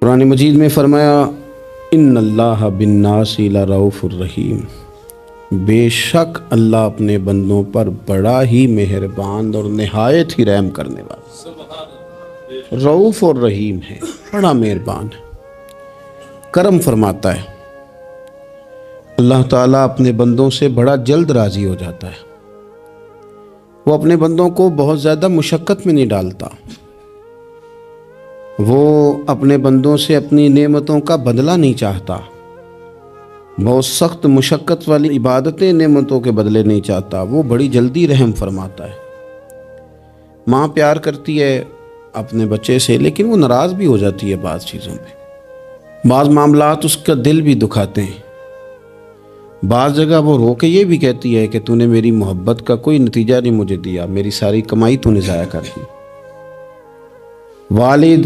قرآن مجید میں فرمایا ان اللہ بالناس لرؤوف الرحیم، بے شک اللہ اپنے بندوں پر بڑا ہی مہربان اور نہایت ہی رحم کرنے والا رؤوف اور رحیم ہے، بڑا مہربان ہے، کرم فرماتا ہے۔ اللہ تعالیٰ اپنے بندوں سے بڑا جلد راضی ہو جاتا ہے، وہ اپنے بندوں کو بہت زیادہ مشقت میں نہیں ڈالتا، وہ اپنے بندوں سے اپنی نعمتوں کا بدلہ نہیں چاہتا، بہت سخت مشقت والی عبادتیں نعمتوں کے بدلے نہیں چاہتا، وہ بڑی جلدی رحم فرماتا ہے۔ ماں پیار کرتی ہے اپنے بچے سے، لیکن وہ ناراض بھی ہو جاتی ہے بعض چیزوں پہ، بعض معاملات اس کا دل بھی دکھاتے ہیں، بعض جگہ وہ رو کے یہ بھی کہتی ہے کہ تو نے میری محبت کا کوئی نتیجہ نہیں مجھے دیا، میری ساری کمائی تو نے ضائع کر دی۔ والد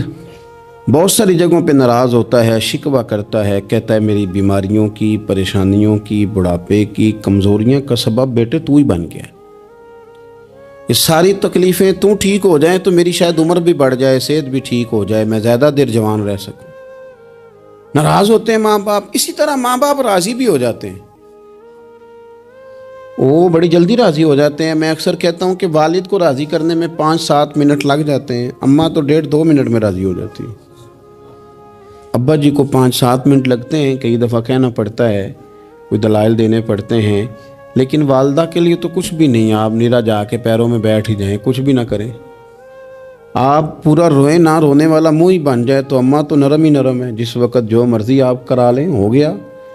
بہت ساری جگہوں پہ ناراض ہوتا ہے، شکوہ کرتا ہے، کہتا ہے میری بیماریوں کی، پریشانیوں کی، بڑھاپے کی، کمزوریاں کا سبب بیٹے تو ہی بن گیا ہے، یہ ساری تکلیفیں تو ٹھیک ہو جائیں تو میری شاید عمر بھی بڑھ جائے، صحت بھی ٹھیک ہو جائے، میں زیادہ دیر جوان رہ سکوں۔ ناراض ہوتے ہیں ماں باپ، اسی طرح ماں باپ راضی بھی ہو جاتے ہیں، وہ بڑی جلدی راضی ہو جاتے ہیں۔ میں اکثر کہتا ہوں کہ والد کو راضی کرنے میں 5-7 منٹ لگ جاتے ہیں، اماں تو 1.5-2 منٹ میں راضی ہو جاتی ہے، ابا جی کو 5-7 منٹ لگتے ہیں، کئی دفعہ کہنا پڑتا ہے، کوئی دلائل دینے پڑتے ہیں، لیکن والدہ کے لیے تو کچھ بھی نہیں، آپ نیرا جا کے پیروں میں بیٹھ ہی جائیں، کچھ بھی نہ کریں، آپ پورا روئیں نہ، رونے والا منہ ہی بن جائے تو اماں تو نرم ہی نرم ہے، جس وقت جو مرضی آپ کرا لیں ہو گیا۔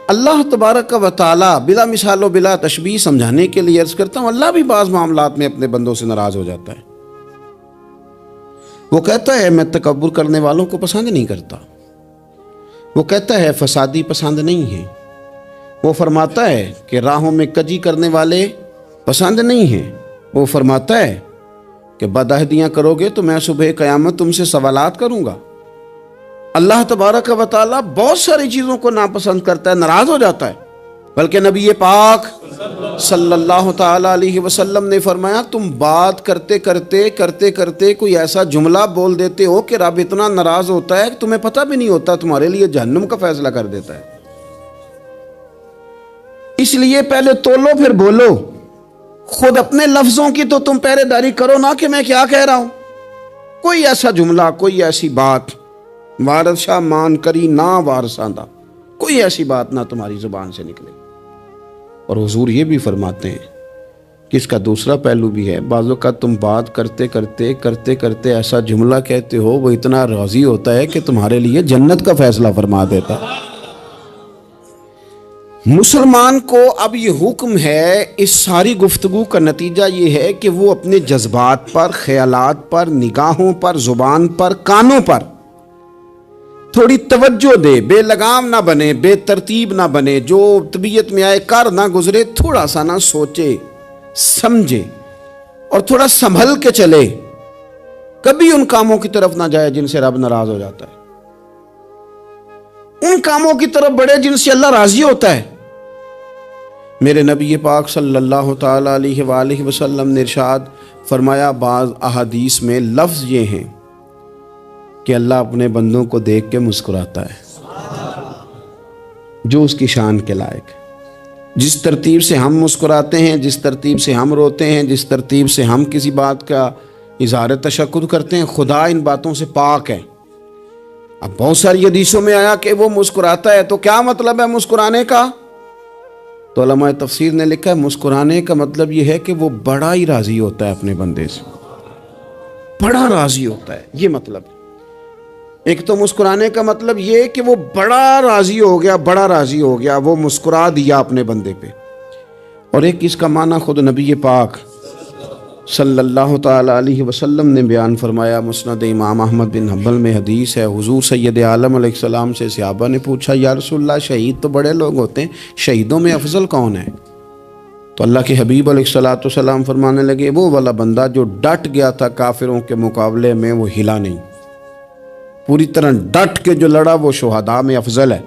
اللہ تبارک و تعالیٰ بلا مثال و بلا تشبیہ سمجھانے کے لیے عرض کرتا ہوں، اللہ بھی بعض معاملات میں اپنے بندوں سے ناراض ہو جاتا ہے، وہ کہتا ہے میں تکبر کرنے والوں کو پسند نہیں کرتا، وہ کہتا ہے فسادی پسند نہیں ہیں، وہ فرماتا ہے کہ راہوں میں کجی کرنے والے پسند نہیں ہیں، وہ فرماتا ہے کہ بدعہدیاں کرو گے تو میں صبح قیامت تم سے سوالات کروں گا۔ اللہ تبارک و تعالیٰ بہت ساری چیزوں کو ناپسند کرتا ہے، ناراض ہو جاتا ہے، بلکہ نبی پاک صلی اللہ تعالیٰ علیہ وسلم نے فرمایا تم بات کرتے کرتے کوئی ایسا جملہ بول دیتے ہو کہ رب اتنا ناراض ہوتا ہے کہ تمہیں پتہ بھی نہیں ہوتا، تمہارے لیے جہنم کا فیصلہ کر دیتا ہے۔ اس لیے پہلے تولو پھر بولو، خود اپنے لفظوں کی تو تم پہرے داری کرو نا کہ میں کیا کہہ رہا ہوں، کوئی ایسا جملہ، کوئی ایسی بات وارث شاہ مان کری نہ وارثاں دا، کوئی ایسی بات نہ تمہاری زبان سے نکلے۔ اور حضور یہ بھی فرماتے ہیں کہ اس کا دوسرا پہلو بھی ہے، بعض اوقات تم بات کرتے ایسا جملہ کہتے ہو وہ اتنا راضی ہوتا ہے کہ تمہارے لیے جنت کا فیصلہ فرما دیتا ہے۔ مسلمان کو اب یہ حکم ہے، اس ساری گفتگو کا نتیجہ یہ ہے کہ وہ اپنے جذبات پر، خیالات پر، نگاہوں پر، زبان پر، کانوں پر تھوڑی توجہ دے، بے لگام نہ بنے، بے ترتیب نہ بنے، جو طبیعت میں آئے کر نہ گزرے، تھوڑا سا نہ سوچے سمجھے اور تھوڑا سنبھل کے چلے، کبھی ان کاموں کی طرف نہ جائے جن سے رب ناراض ہو جاتا ہے، ان کاموں کی طرف بڑھے جن سے اللہ راضی ہوتا ہے۔ میرے نبی پاک صلی اللہ تعالیٰ علیہ وآلہ وسلم نے ارشاد فرمایا، بعض احادیث میں لفظ یہ ہیں کہ اللہ اپنے بندوں کو دیکھ کے مسکراتا ہے، جو اس کی شان کے لائق، جس ترتیب سے ہم مسکراتے ہیں، جس ترتیب سے ہم روتے ہیں، جس ترتیب سے ہم کسی بات کا اظہار تشکر کرتے ہیں، خدا ان باتوں سے پاک ہے۔ اب بہت ساری حدیثوں میں آیا کہ وہ مسکراتا ہے، تو کیا مطلب ہے مسکرانے کا؟ تو علماء تفسیر نے لکھا ہے مسکرانے کا مطلب یہ ہے کہ وہ بڑا ہی راضی ہوتا ہے اپنے بندے سے، بڑا راضی ہوتا ہے، یہ مطلب ہے۔ ایک تو مسکرانے کا مطلب یہ کہ وہ بڑا راضی ہو گیا، بڑا راضی ہو گیا، وہ مسکرا دیا اپنے بندے پہ، اور ایک اس کا معنی خود نبی پاک صلی اللہ تعالیٰ علیہ وسلم نے بیان فرمایا۔ مسند امام احمد بن حنبل میں حدیث ہے، حضور سید عالم علیہ السلام سے صحابہ نے پوچھا یا رسول اللہ شہید تو بڑے لوگ ہوتے ہیں، شہیدوں میں افضل کون ہے؟ تو اللہ کے حبیب علیہ السلام فرمانے لگے وہ والا بندہ جو ڈٹ گیا تھا کافروں کے مقابلے میں، وہ ہلا نہیں، پوری طرح ڈٹ کے جو لڑا وہ شہداء میں افضل ہے۔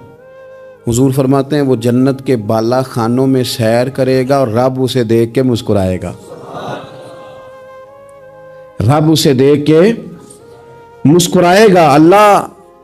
حضور فرماتے ہیں وہ جنت کے بالا خانوں میں سیر کرے گا اور رب اسے دیکھ کے مسکرائے گا، رب اسے دیکھ کے مسکرائے گا۔ اللہ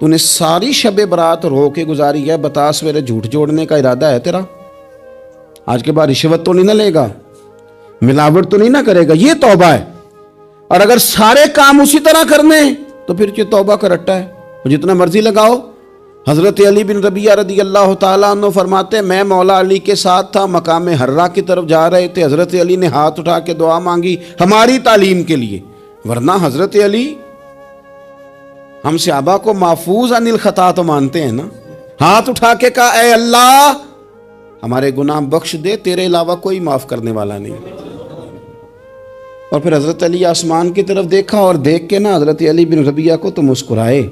تو نے ساری شب برات رو کے گزاری ہے، بتا سویرے جھوٹ جوڑنے کا ارادہ ہے تیرا؟ آج کے بعد رشوت تو نہیں نہ لے گا، ملاوٹ تو نہیں نہ کرے گا، یہ توبہ ہے۔ اور اگر سارے کام اسی طرح کرنے تو پھر یہ توبہ کا رٹا ہے، جتنا مرضی لگاؤ۔ حضرت علی بن ربیعہ رضی اللہ تعالیٰ عنہ فرماتے ہیں میں مولا علی کے ساتھ تھا، مقام حرہ کی طرف جا رہے تھے، حضرت علی نے ہاتھ اٹھا کے دعا مانگی ہماری تعلیم کے لیے، ورنہ حضرت علی ہم صحابہ کو محفوظ عن الخطا تو مانتے ہیں نا۔ ہاتھ اٹھا کے کہا اے اللہ ہمارے گناہ بخش دے، تیرے علاوہ کوئی معاف کرنے والا نہیں۔ اور پھر حضرت علی آسمان کی طرف دیکھا اور دیکھ کے نا حضرت علی بن ربیعہ کو تو مسکرائے۔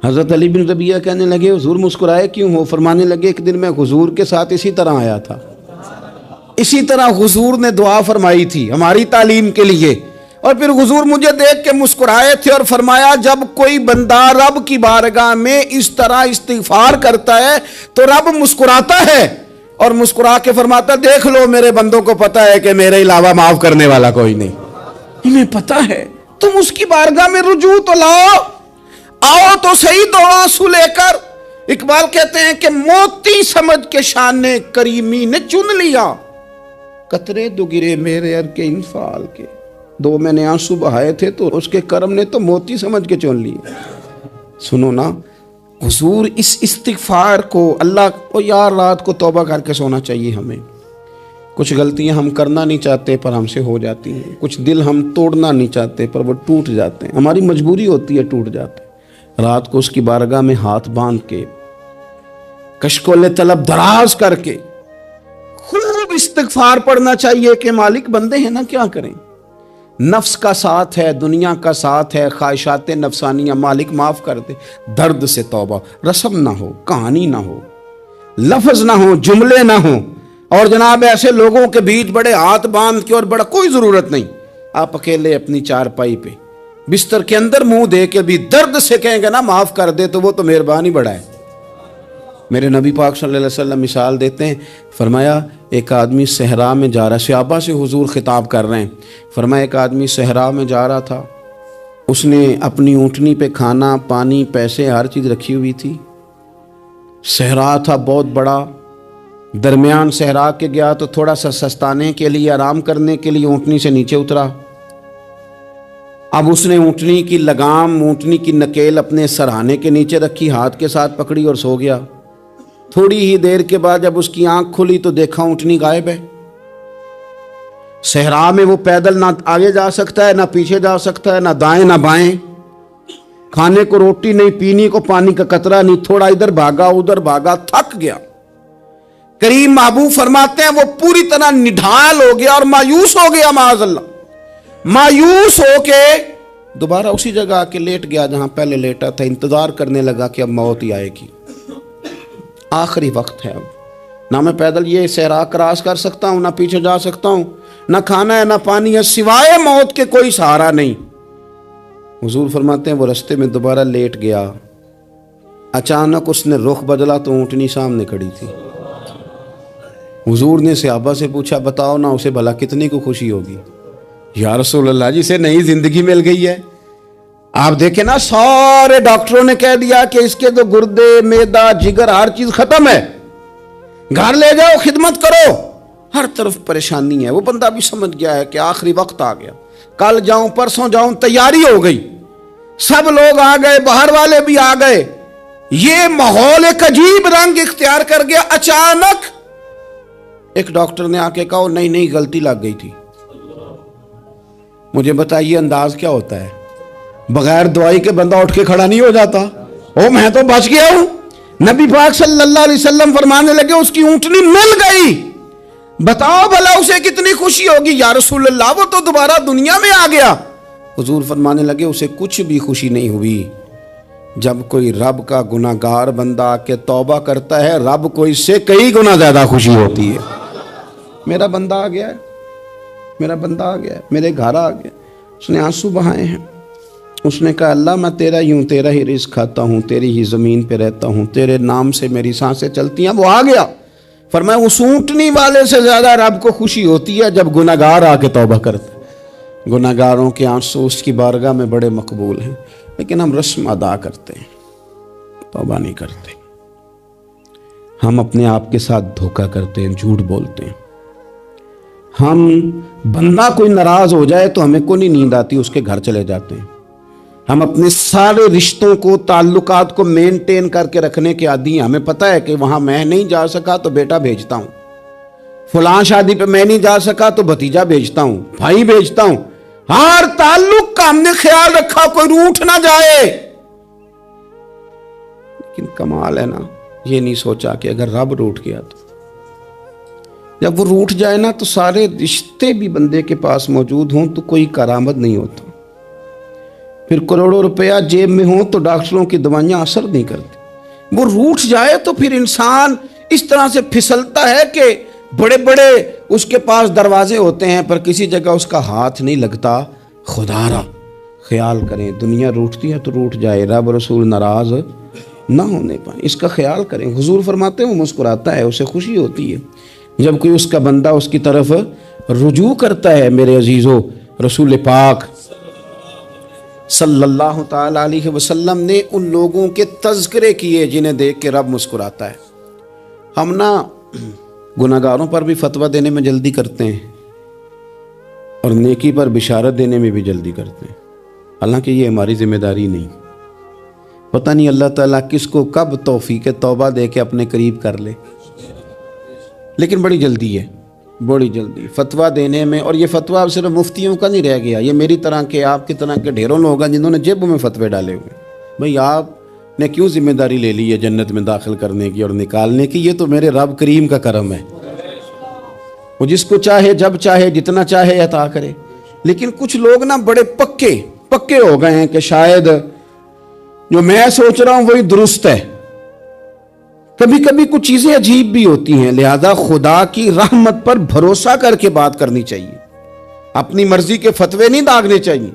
حضرت علی بن ربیعہ کہنے لگے حضور مسکرائے کیوں ہو؟ فرمانے لگے ایک دن میں حضور کے ساتھ اسی طرح آیا تھا، اسی طرح حضور نے دعا فرمائی تھی ہماری تعلیم کے لیے، اور پھر حضور مجھے دیکھ کے مسکرائے تھے اور فرمایا جب کوئی بندہ رب کی بارگاہ میں اس طرح استغفار کرتا ہے تو رب مسکراتا ہے اور مسکرا کے فرماتا دیکھ لو میرے بندوں کو پتا ہے کہ میرے علاوہ معاف کرنے والا کوئی نہیں، انہیں پتا ہے، تم اس کی بارگاہ میں رجوع تو لاؤ، آؤ تو صحیح دو آنسو لے کر۔ اقبال کہتے ہیں کہ موتی سمجھ کے شان نے کریمی نے چن لیا، قطرے دو گرے میرے ار کے انفال کے، دو میں نے آنسو بہائے تھے تو اس کے کرم نے تو موتی سمجھ کے چن لیے۔ سنو نا حضور اس استغفار کو اللہ کو یار رات کو توبہ کر کے سونا چاہیے ہمیں۔ کچھ غلطیاں ہم کرنا نہیں چاہتے پر ہم سے ہو جاتی ہیں، کچھ دل ہم توڑنا نہیں چاہتے پر وہ ٹوٹ جاتے ہیں، ہماری مجبوری ہوتی ہے ٹوٹ جاتے ہیں۔ رات کو اس کی بارگاہ میں ہاتھ باندھ کے کشکول طلب دراز کر کے خوب استغفار پڑھنا چاہیے کہ مالک بندے ہیں نا کیا کریں، نفس کا ساتھ ہے، دنیا کا ساتھ ہے، خواہشات نفسانیہ، مالک معاف کر دے۔ درد سے توبہ، رسم نہ ہو، کہانی نہ ہو، لفظ نہ ہو، جملے نہ ہو، اور جناب ایسے لوگوں کے بیچ بڑے ہاتھ باندھ کے اور بڑا کوئی ضرورت نہیں، آپ اکیلے اپنی چارپائی پہ بستر کے اندر منہ دے کے بھی درد سے کہیں گے نا معاف کر دے تو وہ تو مہربانی بڑا ہے۔ میرے نبی پاک صلی اللہ علیہ وسلم مثال دیتے ہیں، فرمایا ایک آدمی صحرا میں جا رہا، صحابہ سے حضور خطاب کر رہے ہیں، فرمایا ایک آدمی صحرا میں جا رہا تھا، اس نے اپنی اونٹنی پہ کھانا پانی پیسے ہر چیز رکھی ہوئی تھی، صحرا تھا بہت بڑا، درمیان صحرا کے گیا تو تھوڑا سا سستانے کے لیے آرام کرنے کے لیے اونٹنی سے نیچے اترا، اب اس نے اونٹنی کی لگام اونٹنی کی نکیل اپنے سرہانے کے نیچے رکھی، ہاتھ کے ساتھ پکڑی اور سو گیا۔ تھوڑی ہی دیر کے بعد جب اس کی آنکھ کھلی تو دیکھا اونٹنی غائب ہے۔ صحرا میں وہ پیدل نہ آگے جا سکتا ہے نہ پیچھے جا سکتا ہے، نہ دائیں نہ بائیں، کھانے کو روٹی نہیں، پینے کو پانی کا قطرہ نہیں، تھوڑا ادھر بھاگا ادھر بھاگا، تھک گیا۔ کریم محبوب فرماتے ہیں وہ پوری طرح نڈھال ہو گیا اور مایوس ہو گیا، معاذ اللہ، مایوس ہو کے دوبارہ اسی جگہ آ کے لیٹ گیا جہاں پہلے لیٹا تھا، انتظار کرنے لگا کہ اب موت ہی آئے گی، آخری وقت ہے، اب نہ میں پیدل یہ صحرا کراس کر سکتا ہوں، نہ پیچھے جا سکتا ہوں، نہ کھانا ہے نہ پانی ہے، سوائے موت کے کوئی سہارا نہیں۔ حضور فرماتے ہیں وہ رستے میں دوبارہ لیٹ گیا، اچانک اس نے رخ بدلا تو اونٹنی سامنے کھڑی تھی۔ حضور نے صحابہ سے پوچھا بتاؤ نا اسے بھلا کتنی کو خوشی ہوگی؟ یا رسول اللہ جسے نئی زندگی مل گئی ہے۔ آپ دیکھیں نا سارے ڈاکٹروں نے کہہ دیا کہ اس کے تو گردے معدہ جگر ہر چیز ختم ہے، گھر لے جاؤ خدمت کرو، ہر طرف پریشانی ہے۔ وہ بندہ بھی سمجھ گیا ہے کہ آخری وقت آ گیا، کل جاؤں پرسوں جاؤں، تیاری ہو گئی، سب لوگ آ گئے، باہر والے بھی آ گئے، یہ ماحول ایک عجیب رنگ اختیار کر گیا۔ اچانک ایک ڈاکٹر نے آ کے کہا نہیں غلطی لگ گئی تھی۔ مجھے بتائیے انداز کیا ہوتا ہے؟ بغیر دوائی کے بندہ اٹھ کے کھڑا نہیں ہو جاتا، او میں تو بچ گیا ہوں۔ نبی پاک صلی اللہ علیہ وسلم فرمانے لگے اس کی اونٹنی مل گئی، بتاؤ بھلا اسے کتنی خوشی ہوگی؟ یا رسول اللہ وہ تو دوبارہ دنیا میں آ گیا۔ حضور فرمانے لگے اسے کچھ بھی خوشی نہیں ہوئی۔ جب کوئی رب کا گناہ گار بندہ آ کے توبہ کرتا ہے، رب کو اس سے کئی گنا زیادہ خوشی ہوتی ہے۔ میرا بندہ آ گیا ہے، میرا بندہ آ گیا ہے، میرے گھر آ گیا، اس نے آنسو بہائے ہیں، اس نے کہا اللہ میں تیرا ہی ہوں، تیرا ہی رزق کھاتا ہوں، تیری ہی زمین پہ رہتا ہوں، تیرے نام سے میری سانسیں چلتی ہیں۔ وہ آ گیا۔ فرمایا اس اونٹنی والے سے زیادہ رب کو خوشی ہوتی ہے جب گناہ گار آ کے توبہ کرتا ہے۔ گناہ گاروں کے آنسو اس کی بارگاہ میں بڑے مقبول ہیں، لیکن ہم رسم ادا کرتے ہیں۔ توبہ نہیں کرتے. ہم اپنے آپ کے ساتھ دھوکہ کرتے ہیں, جھوٹ بولتے ہیں. ہم بندہ کوئی ناراض ہو جائے تو ہمیں کو نہیں نیند آتی, اس کے گھر چلے جاتے ہیں. ہم اپنے سارے رشتوں کو, تعلقات کو مینٹین کر کے رکھنے کے عادی ہیں. ہمیں پتہ ہے کہ وہاں میں نہیں جا سکا تو بیٹا بھیجتا ہوں, فلاں شادی پہ میں نہیں جا سکا تو بھتیجا بھیجتا ہوں, بھائی بھیجتا ہوں. ہر تعلق کا ہم نے خیال رکھا کوئی روٹھ نہ جائے. لیکن کمال ہے نا, یہ نہیں سوچا کہ اگر رب روٹھ گیا تو جب وہ روٹھ جائے نا تو سارے رشتے بھی بندے کے پاس موجود ہوں تو کوئی کارآمد نہیں ہوتا. پھر کروڑوں روپیہ جیب میں ہوں تو ڈاکٹروں کی دوائیاں اثر نہیں کرتی. وہ روٹھ جائے تو پھر انسان اس طرح سے پھسلتا ہے کہ بڑے بڑے اس کے پاس دروازے ہوتے ہیں پر کسی جگہ اس کا ہاتھ نہیں لگتا. خدا را خیال کریں, دنیا روٹھتی ہے تو روٹھ جائے, رب رسول ناراض نہ ہونے پائیں, اس کا خیال کریں. حضور فرماتے ہیں وہ مسکراتا ہے, اسے خوشی ہوتی ہے جب کوئی اس کا بندہ اس کی طرف رجوع کرتا ہے. میرے عزیزو, رسول پاک صلی اللہ تعالی علیہ وسلم نے ان لوگوں کے تذکرے کیے جنہیں دیکھ کے رب مسکراتا ہے. ہم نا گناہگاروں پر بھی فتویٰ دینے میں جلدی کرتے ہیں اور نیکی پر بشارت دینے میں بھی جلدی کرتے ہیں, حالانکہ یہ ہماری ذمہ داری نہیں. پتہ نہیں اللہ تعالیٰ کس کو کب توفیق توبہ دے کے اپنے قریب کر لے, لیکن بڑی جلدی ہے, بڑی جلدی فتویٰ دینے میں. اور یہ فتویٰ صرف مفتیوں کا نہیں رہ گیا, یہ میری طرح کے, آپ کی طرح کے ڈھیروں لوگ ہیں جنہوں نے جیبوں میں فتوے ڈالے ہوئے. بھئی آپ نے کیوں ذمہ داری لے لی ہے جنت میں داخل کرنے کی اور نکالنے کی؟ یہ تو میرے رب کریم کا کرم ہے, وہ جس کو چاہے جب چاہے جتنا چاہے عطا کرے. لیکن کچھ لوگ نا بڑے پکے ہو گئے ہیں کہ شاید جو میں سوچ رہا ہوں وہی درست ہے. کبھی کبھی کچھ چیزیں عجیب بھی ہوتی ہیں, لہذا خدا کی رحمت پر بھروسہ کر کے بات کرنی چاہیے. اپنی مرضی کے فتوے نہیں داغنے چاہیے.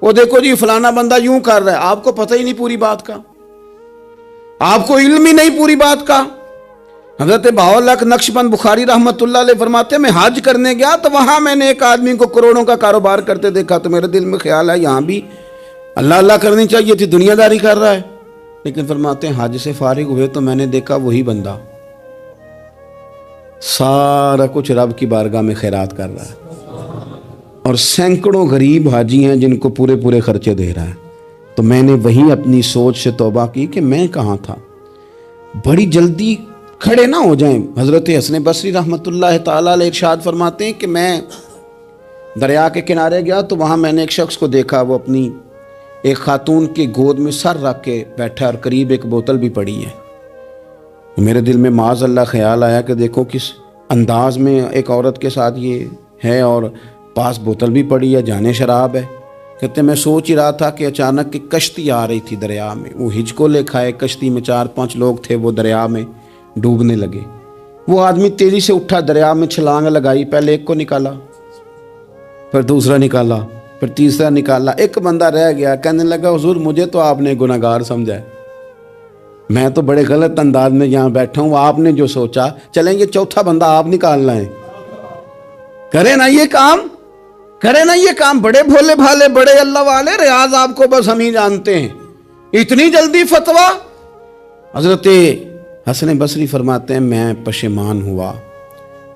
وہ دیکھو جی فلانا بندہ یوں کر رہا ہے, آپ کو پتہ ہی نہیں پوری بات کا, آپ کو علم ہی نہیں پوری بات کا. حضرت بہاءاللہ نقشبند بخاری رحمت اللہ علیہ فرماتے ہیں میں حج کرنے گیا تو وہاں میں نے ایک آدمی کو کروڑوں کا کاروبار کرتے دیکھا تو میرے دل میں خیال ہے یہاں بھی اللہ اللہ کرنی چاہیے تھی, دنیا داری کر رہا ہے. لیکن فرماتے ہیں حج سے فارغ ہوئے تو میں نے دیکھا وہی بندہ سارا کچھ رب کی بارگاہ میں خیرات کر رہا ہے اور سینکڑوں غریب حاجی ہیں جن کو پورے خرچے دے رہا ہے. تو میں نے وہی اپنی سوچ سے توبہ کی کہ میں کہاں تھا. بڑی جلدی کھڑے نہ ہو جائیں. حضرت حسن بصری رحمت اللہ تعالیٰ علیہ ارشاد فرماتے ہیں کہ میں دریا کے کنارے گیا تو وہاں میں نے ایک شخص کو دیکھا, وہ اپنی ایک خاتون کی گود میں سر رکھ کے بیٹھا اور قریب ایک بوتل بھی پڑی ہے. میرے دل میں معاذ اللہ خیال آیا کہ دیکھو کس انداز میں ایک عورت کے ساتھ یہ ہے اور پاس بوتل بھی پڑی ہے, جانے شراب ہے. کہتے میں سوچ ہی رہا تھا کہ اچانک ایک کشتی آ رہی تھی دریا میں, وہ ہج کو لے کھائے, کشتی میں 4-5 لوگ تھے, وہ دریا میں ڈوبنے لگے. وہ آدمی تیزی سے اٹھا, دریا میں چھلانگ لگائی, پہلے ایک کو نکالا, پھر دوسرا نکالا, پھر تیسرا نکالا. ایک بندہ رہ گیا, کہنے لگا حضور مجھے تو آپ نے گناہگار سمجھا ہے, میں تو بڑے غلط انداز میں یہاں بیٹھا ہوں, آپ نے جو سوچا چلیں یہ چوتھا بندہ آپ نکالنا ہے. کرے نا یہ کام, کرے نا یہ کام. بڑے بھولے بھالے بڑے اللہ والے, ریاض آپ کو بس ہم ہی جانتے ہیں. اتنی جلدی فتویٰ. حضرت حسن بصری فرماتے ہیں میں پشیمان ہوا,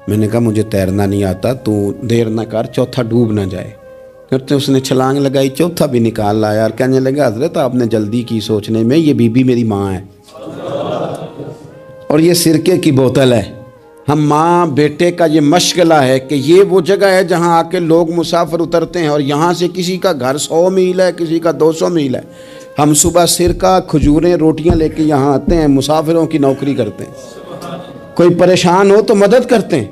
میں نے کہا مجھے تیرنا نہیں آتا, تو دیر نہ کر چوتھا ڈوب نہ جائے. کرتے اس نے چھلانگ لگائی, چوتھا بھی نکال لایا اور کہنے لگا حضرت آپ نے جلدی کی سوچنے میں, یہ بی بی میری ماں ہے اور یہ سرکے کی بوتل ہے. ہم ماں بیٹے کا یہ مشغلہ ہے کہ یہ وہ جگہ ہے جہاں آ کے لوگ مسافر اترتے ہیں اور یہاں سے کسی کا گھر 100 میل ہے, کسی کا 200 میل ہے. ہم صبح سرکہ کھجوریں روٹیاں لے کے یہاں آتے ہیں, مسافروں کی نوکری کرتے ہیں, کوئی پریشان ہو تو مدد کرتے ہیں.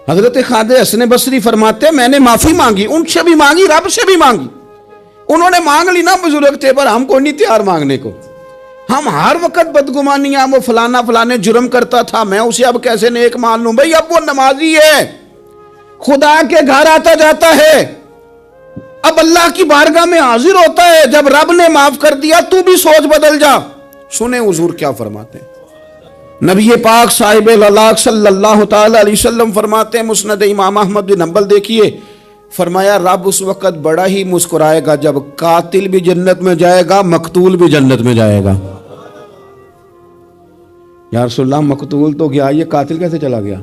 حضرت خواجہ حسن بصری فرماتے ہیں میں نے معافی مانگی, ان سے بھی مانگی, رب سے بھی مانگی. انہوں نے مانگ لی نا بزرگ تھے, پر ہم کو نہیں تیار مانگنے کو. ہم ہر وقت بدگمانیاں, وہ فلانے جرم کرتا تھا, میں اسے اب کیسے نیک مان لوں. بھئی اب وہ نمازی ہے, خدا کے گھر آتا جاتا ہے, اب اللہ کی بارگاہ میں حاضر ہوتا ہے. جب رب نے معاف کر دیا تو بھی سوچ بدل جا. سنیں حضور کیا فرماتے ہیں. نبی پاک صاحب الاخلاق صلی اللہ تعالی علیہ وسلم فرماتے ہیں, مسند امام احمد بن حنبل دیکھیے, فرمایا رب اس وقت بڑا ہی مسکرائے گا جب قاتل بھی جنت میں جائے گا, مقتول بھی جنت میں جائے گا. یا رسول اللہ مقتول تو گیا، یہ قاتل کیسے چلا گیا؟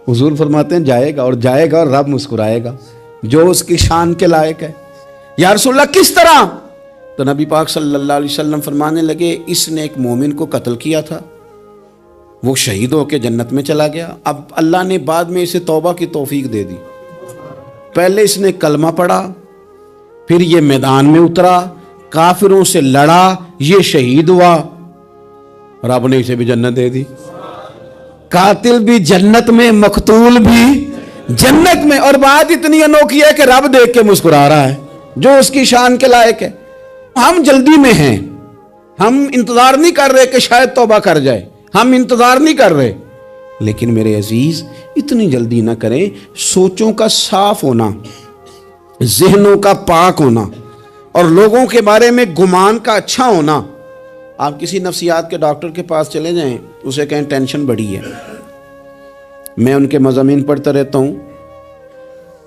حضور فرماتے ہیں جائے گا اور رب مسکرائے گا جو اس کی شان کے لائق ہے۔ یا رسول اللہ کس طرح؟ تو نبی پاک صلی اللہ علیہ وسلم فرمانے لگے اس نے ایک مومن کو قتل کیا تھا، وہ شہید ہو کے جنت میں چلا گیا، اب اللہ نے بعد میں اسے توبہ کی توفیق دے دی۔ پہلے اس نے کلمہ پڑھا، پھر یہ میدان میں اترا، کافروں سے لڑا، یہ شہید ہوا، رب نے اسے بھی جنت دے دی۔ قاتل بھی جنت میں، مقتول بھی جنت میں، اور بات اتنی انوکھی ہے کہ رب دیکھ کے مسکرا رہا ہے جو اس کی شان کے لائق ہے۔ ہم جلدی میں ہیں، ہم انتظار نہیں کر رہے کہ شاید توبہ کر جائے، ہم انتظار نہیں کر رہے، لیکن میرے عزیز اتنی جلدی نہ کریں۔ سوچوں کا صاف ہونا، ذہنوں کا پاک ہونا، اور لوگوں کے بارے میں گمان کا اچھا ہونا۔ آپ کسی نفسیات کے ڈاکٹر کے پاس چلے جائیں، اسے کہیں ٹینشن بڑی ہے، میں ان کے مضامین پڑھتا رہتا ہوں،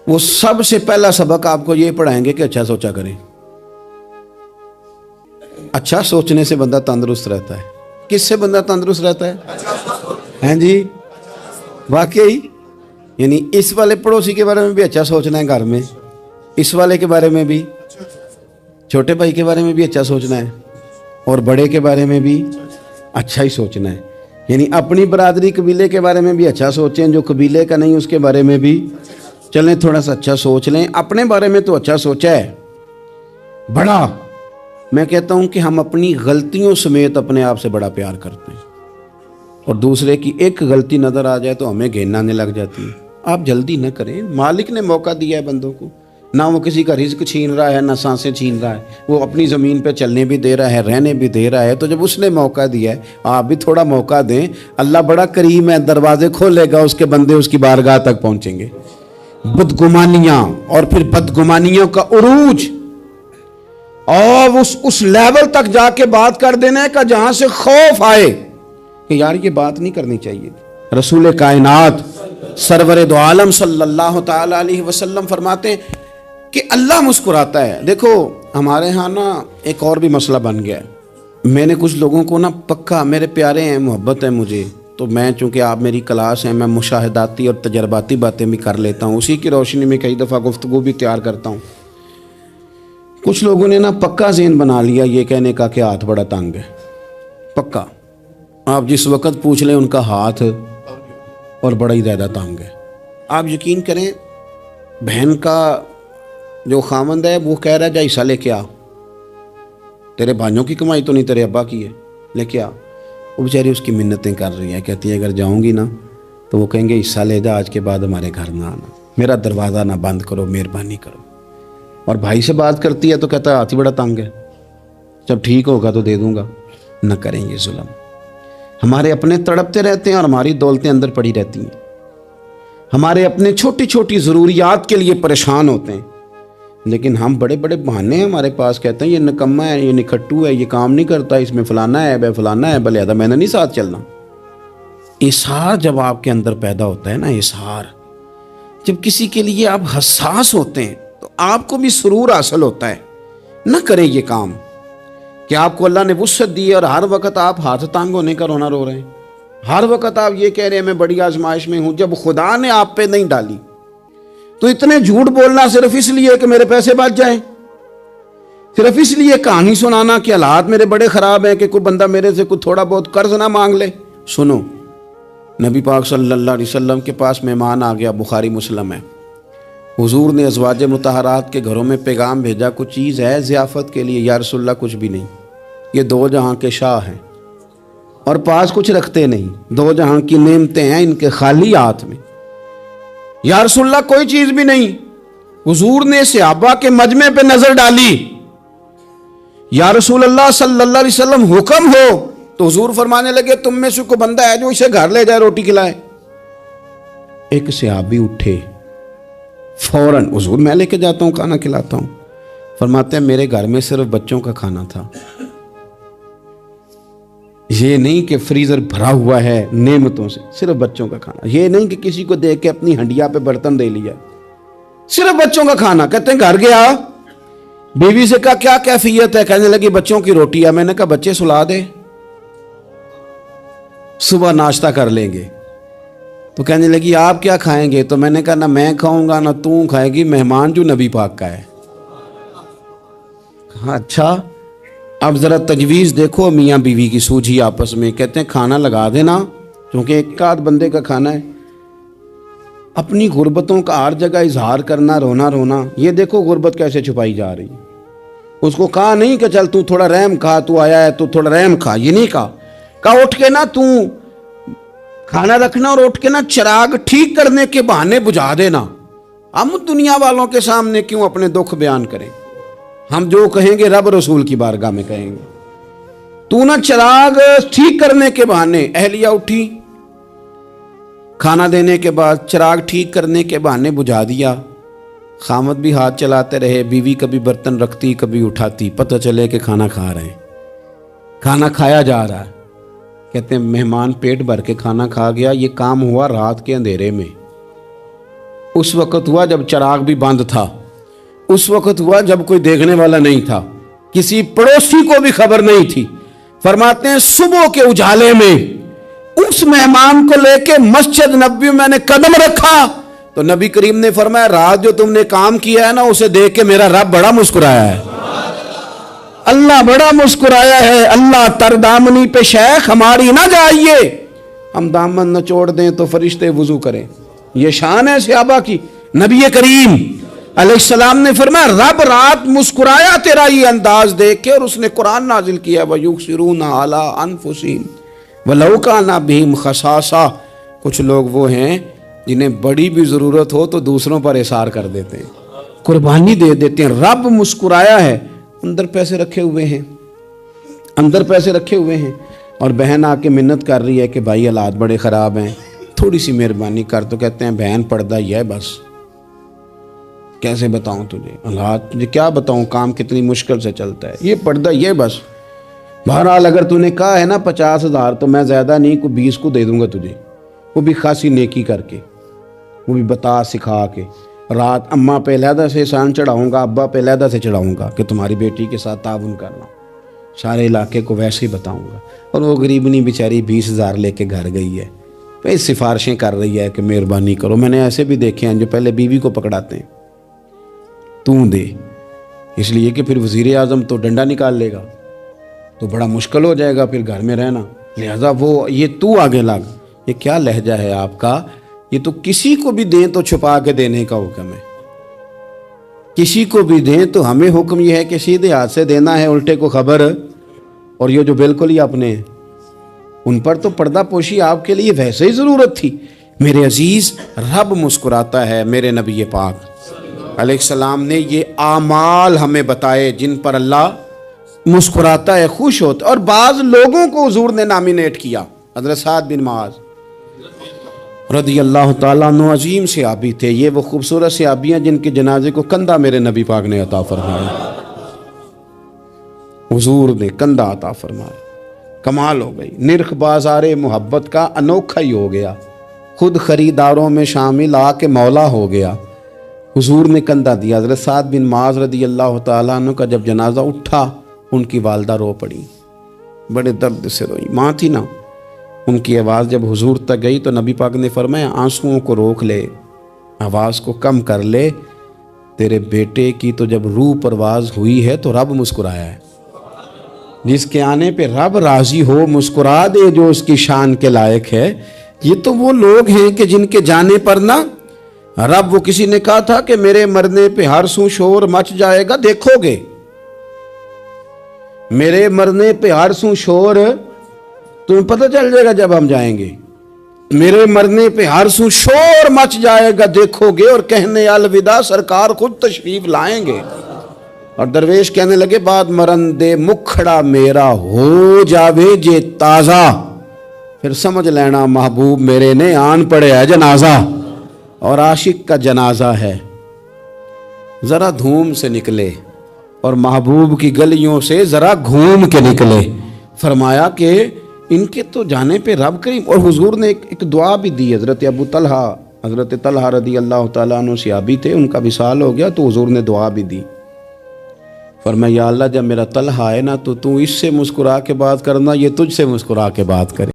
وہ سب سے پہلا سبق آپ کو یہ پڑھائیں گے کہ اچھا سوچا کریں۔ اچھا سوچنے سے بندہ تندرست رہتا ہے۔ کس سے بندہ تندرست رہتا ہے؟ ہیں جی، واقعی یعنی اس والے پڑوسی کے بارے میں بھی اچھا سوچنا ہے، گھر میں اس والے کے بارے میں بھی، چھوٹے بھائی کے بارے میں بھی اچھا سوچنا ہے، اور بڑے کے بارے میں بھی اچھا ہی سوچنا ہے۔ یعنی اپنی برادری قبیلے کے بارے میں بھی اچھا سوچیں، جو قبیلے کا نہیں اس کے بارے میں بھی چلیں تھوڑا سا اچھا سوچ لیں۔ اپنے بارے میں تو اچھا سوچا ہے بڑا، میں کہتا ہوں کہ ہم اپنی غلطیوں سمیت اپنے آپ سے بڑا پیار کرتے ہیں، اور دوسرے کی ایک غلطی نظر آ جائے تو ہمیں گھین آنے لگ جاتی ہے۔ آپ جلدی نہ کریں، مالک نے موقع دیا ہے بندوں کو، نہ وہ کسی کا رزق چھین رہا ہے، نہ سانسیں چھین رہا ہے، وہ اپنی زمین پہ چلنے بھی دے رہا ہے، رہنے بھی دے رہا ہے، تو جب اس نے موقع دیا ہے آپ بھی تھوڑا موقع دیں۔ اللہ بڑا کریم ہے، دروازے کھولے گا، اس کے بندے اس کی بارگاہ تک پہنچیں گے۔ بدگمانیاں اور پھر بدگمانیوں کا عروج، اور اس لیول تک جا کے بات کر دینا کا جہاں سے خوف آئے کہ یار یہ بات نہیں کرنی چاہیے۔ رسول کائنات سرور دو عالم صلی اللہ تعالی علیہ وسلم فرماتے ہیں کہ اللہ مسکراتا ہے۔ دیکھو ہمارے ہاں نا ایک اور بھی مسئلہ بن گیا ہے، میں نے کچھ لوگوں کو نا پکا، میرے پیارے ہیں، محبت ہے مجھے، تو میں چونکہ آپ میری کلاس ہیں، میں مشاہداتی اور تجرباتی باتیں بھی کر لیتا ہوں، اسی کی روشنی میں کئی دفعہ گفتگو بھی تیار کرتا ہوں۔ کچھ لوگوں نے نا پکا ذہن بنا لیا یہ کہنے کا کہ ہاتھ بڑا تنگ ہے، پکا، آپ جس وقت پوچھ لیں ان کا ہاتھ اور بڑا ہی زیادہ تنگ ہے۔ آپ یقین کریں، بہن کا جو خامند ہے وہ کہہ رہا ہے جا حصہ لے کے آ، تیرے بھائیوں کی کمائی تو نہیں، تیرے ابا کی ہے، لے کے آ۔ وہ بیچاری اس کی منتیں کر رہی ہے، کہتی ہے اگر جاؤں گی نا تو وہ کہیں گے حصہ لے جا، آج کے بعد ہمارے گھر نہ آنا، میرا دروازہ نہ بند کرو، مہربانی کرو۔ اور بھائی سے بات کرتی ہے تو کہتا ہے ہاتھ ہی بڑا تنگ ہے، جب ٹھیک ہوگا تو دے دوں گا۔ نہ کریں یہ ظلم، ہمارے اپنے تڑپتے رہتے ہیں اور ہماری دولتیں اندر پڑی رہتی ہیں، ہمارے اپنے چھوٹی چھوٹی ضروریات کے لیے پریشان ہوتے ہیں، لیکن ہم بڑے بڑے بہانے ہیں ہمارے پاس، کہتے ہیں یہ نکما ہے، یہ نکھٹو ہے، یہ کام نہیں کرتا، اس میں فلانا ہے، بے فلانا ہے، بلے میں نے نہیں ساتھ چلنا۔ اظہار جب آپ کے اندر پیدا ہوتا ہے نا، اظہار جب کسی کے لیے آپ حساس ہوتے ہیں تو آپ کو بھی سرور حاصل ہوتا ہے۔ نہ کریں یہ کام کہ آپ کو اللہ نے وسعت دی اور ہر وقت آپ ہاتھ تانگ ہونے کا رونا رو رہے ہیں، ہر وقت آپ یہ کہہ رہے ہیں میں بڑی آزمائش میں ہوں، جب خدا نے آپ پہ نہیں ڈالی تو اتنے جھوٹ بولنا صرف اس لیے کہ میرے پیسے بچ جائیں، صرف اس لیے کہانی سنانا کہ حالات میرے بڑے خراب ہیں کہ کوئی بندہ میرے سے کوئی تھوڑا بہت قرض نہ مانگ لے۔ سنو، نبی پاک صلی اللہ علیہ وسلم کے پاس مہمان آ گیا، بخاری مسلم ہے، حضور نے ازواج مطہرات کے گھروں میں پیغام بھیجا کچھ چیز ہے ضیافت کے لیے؟ یا رسول اللہ کچھ بھی نہیں، یہ دو جہاں کے شاہ ہیں اور پاس کچھ رکھتے نہیں، دو جہاں کی نعمتیں ہیں ان کے خالی ہاتھ میں۔ یا رسول اللہ کوئی چیز بھی نہیں۔ حضور نے صحابہ کے مجمع پہ نظر ڈالی، یا رسول اللہ صلی اللہ علیہ وسلم حکم ہو، تو حضور فرمانے لگے تم میں سے کوئی بندہ ہے جو اسے گھر لے جائے روٹی کھلائے؟ ایک صحابی اٹھے فوراً، حضور میں لے کے جاتا ہوں کھانا کھلاتا ہوں۔ فرماتے ہیں میرے گھر میں صرف بچوں کا کھانا تھا، یہ نہیں کہ فریزر بھرا ہوا ہے نعمتوں سے، صرف بچوں کا کھانا، یہ نہیں کہ کسی کو دیکھ کے اپنی ہنڈیا پہ برتن دے لیا، صرف بچوں کا کھانا۔ کہتے ہیں گھر گیا، بیوی سے کہا کیا کیفیت ہے؟ کہنے لگی بچوں کی روٹی ہے۔ میں نے کہا بچے سلا دے، صبح ناشتہ کر لیں گے. تو کہنے لگی آپ کیا کھائیں گے؟ تو میں نے کہا نہ میں کھاؤں گا نہ تو کھائے گی، مہمان جو نبی پاک کا ہے. اچھا اب ذرا تجویز دیکھو میاں بیوی کی سوجھی آپس میں. کہتے ہیں کھانا لگا دینا کیونکہ ایک آدھ بندے کا کھانا ہے. اپنی غربتوں کا ہر جگہ اظہار کرنا، رونا. یہ دیکھو غربت کیسے چھپائی جا رہی. اس کو کہا نہیں کہ چل تو تھوڑا رحم کھا، تو آیا ہے تو تھوڑا رحم کھا، یہ نہیں کہا اٹھ کے نا تو کھانا رکھنا اور اٹھ کے نا چراغ ٹھیک کرنے کے بہانے بجھا دینا. ہم دنیا والوں کے سامنے کیوں اپنے دکھ بیان کریں؟ ہم جو کہیں گے رب رسول کی بارگاہ میں کہیں گے. تو نا چراغ ٹھیک کرنے کے بہانے، اہلیہ اٹھی کھانا دینے کے بعد چراغ ٹھیک کرنے کے بہانے بجھا دیا. خامد بھی ہاتھ چلاتے رہے، بیوی کبھی برتن رکھتی کبھی اٹھاتی، پتہ چلے کہ کھانا کھا رہے ہیں، کھانا کھایا جا رہا ہے. کہتے ہیں مہمان پیٹ بھر کے کھانا کھا گیا. یہ کام ہوا رات کے اندھیرے میں، اس وقت ہوا جب چراغ بھی بند تھا، اس وقت ہوا جب کوئی دیکھنے والا نہیں تھا، کسی پڑوسی کو بھی خبر نہیں تھی. فرماتے ہیں صبح کے اجالے میں اس مہمان کو لے کے مسجد نبوی میں نے قدم رکھا تو نبی کریم نے فرمایا رات جو تم نے کام کیا ہے نا اسے دیکھ کے میرا رب بڑا مسکرایا ہے، اللہ بڑا مسکرایا ہے. اللہ تر دامنی پہ شیخ ہماری نہ جائیے، ہم دامن نہ چھوڑ دیں تو فرشتے وضو کریں. یہ شان ہے صحابہ کی. نبی کریم علیہ السلام نے فرمایا رب رات مسکرایا تیرا یہ انداز دیکھ کے، اور اس نے قرآن نازل کیا وَيُؤْثِرُونَ عَلَىٰ أَنفُسِهِمْ وَلَوْ كَانَ بِهِمْ خَصَاصَةٌ. کچھ لوگ وہ ہیں جنہیں بڑی بھی ضرورت ہو تو دوسروں پر اثار کر دیتے ہیں، قربانی دے دیتے ہیں. رب مسکرایا ہے. اندر پیسے رکھے ہوئے ہیں، اندر پیسے رکھے ہوئے ہیں، اور بہن آ کے منت کر رہی ہے کہ بھائی حالات بڑے خراب ہیں، تھوڑی سی مہربانی کر. تو کہتے ہیں بہن پردہ ہی ہے بس، کیسے بتاؤں تجھے حالات، تجھے کیا بتاؤں کام کتنی مشکل سے چلتا ہے، یہ پردہ یہ بس. بہرحال اگر تو نے کہا ہے نا 50,000 تو میں زیادہ نہیں کوئی 20 کو دے دوں گا تجھے، وہ بھی خاصی نیکی کر کے، وہ بھی بتا سکھا کے. رات اماں پہ علیحدہ سے احسان چڑھاؤں گا، ابا پہ علیحدہ سے چڑھاؤں گا کہ تمہاری بیٹی کے ساتھ تعاون کرنا، سارے علاقے کو ویسے ہی بتاؤں گا. اور وہ غریبنی بیچاری 20,000 لے کے گھر گئی ہے، پھر سفارشیں کر رہی ہے کہ مہربانی کرو. میں نے ایسے بھی دیکھے ہیں جو پہلے بیوی کو پکڑاتے ہیں تو دے، اس لیے کہ پھر وزیر اعظم تو ڈنڈا نکال لے گا تو بڑا مشکل ہو جائے گا پھر گھر میں رہنا، لہذا وہ یہ تو آگے لگ. یہ کیا لہجہ ہے آپ کا؟ یہ تو کسی کو بھی دیں تو چھپا کے دینے کا حکم ہے، کسی کو بھی دیں تو ہمیں حکم یہ ہے کہ سیدھے ہاتھ سے دینا ہے، الٹے کو خبر. اور یہ جو بالکل ہی اپنے ان پر تو پردہ پوشی آپ کے لیے ویسے ہی ضرورت تھی. میرے عزیز رب مسکراتا ہے. میرے نبی پاک علیہ السلام نے یہ اعمال ہمیں بتائے جن پر اللہ مسکراتا ہے، خوش ہوتا ہے. اور بعض لوگوں کو حضور نے نامینیٹ کیا. حضرت سعد بن معاذ رضی اللہ تعالیٰ عنہ عظیم صحابی تھے. یہ وہ خوبصورت صحابی ہیں جن کے جنازے کو کندھا میرے نبی پاک نے عطا فرمایا، حضور نے کندھا عطا فرمایا. کمال ہو گئی. نرخ بازار محبت کا انوکھا ہی ہو گیا، خود خریداروں میں شامل آ کے مولا ہو گیا. حضور نے کندھا دیا. حضرت سعد بن معاذ رضی اللہ تعالیٰ عنہ کا جب جنازہ اٹھا ان کی والدہ رو پڑی، بڑے درد سے روئی. ماں تھی نا، ان کی آواز جب حضور تک گئی تو نبی پاک نے فرمایا آنسوؤں کو روک لے، آواز کو کم کر لے. تیرے بیٹے کی تو جب روح پرواز ہوئی ہے تو رب مسکرایا ہے. جس کے آنے پہ رب راضی ہو مسکرا دے جو اس کی شان کے لائق ہے. یہ تو وہ لوگ ہیں کہ جن کے جانے پر نا رب، وہ کسی نے کہا تھا کہ میرے مرنے پہ ہر سو شور مچ جائے گا، دیکھو گے میرے مرنے پہ ہر سو شور تمہیں پتہ چل جائے گا جب ہم جائیں گے. میرے مرنے پہ ہر سو شور مچ جائے گا، دیکھو گے. اور کہنے الوداع سرکار خود تشریف لائیں گے. اور درویش کہنے لگے بعد مرندے مکھڑا میرا ہو جاوے جے تازہ، پھر سمجھ لینا محبوب میرے نے آن پڑے ہے جنازہ. اور عاشق کا جنازہ ہے ذرا دھوم سے نکلے اور محبوب کی گلیوں سے ذرا گھوم کے نکلے. فرمایا کہ ان کے تو جانے پہ رب کریم. اور حضور نے ایک دعا بھی دی. حضرت ابو طلحہ، حضرت طلحہ رضی اللہ تعالیٰ عنہ صحابی تھے، ان کا وصال ہو گیا تو حضور نے دعا بھی دی. فرمایا یا اللہ جب میرا طلحہ ہے نا تو اس سے مسکرا کے بات کرنا، یہ تجھ سے مسکرا کے بات کرے.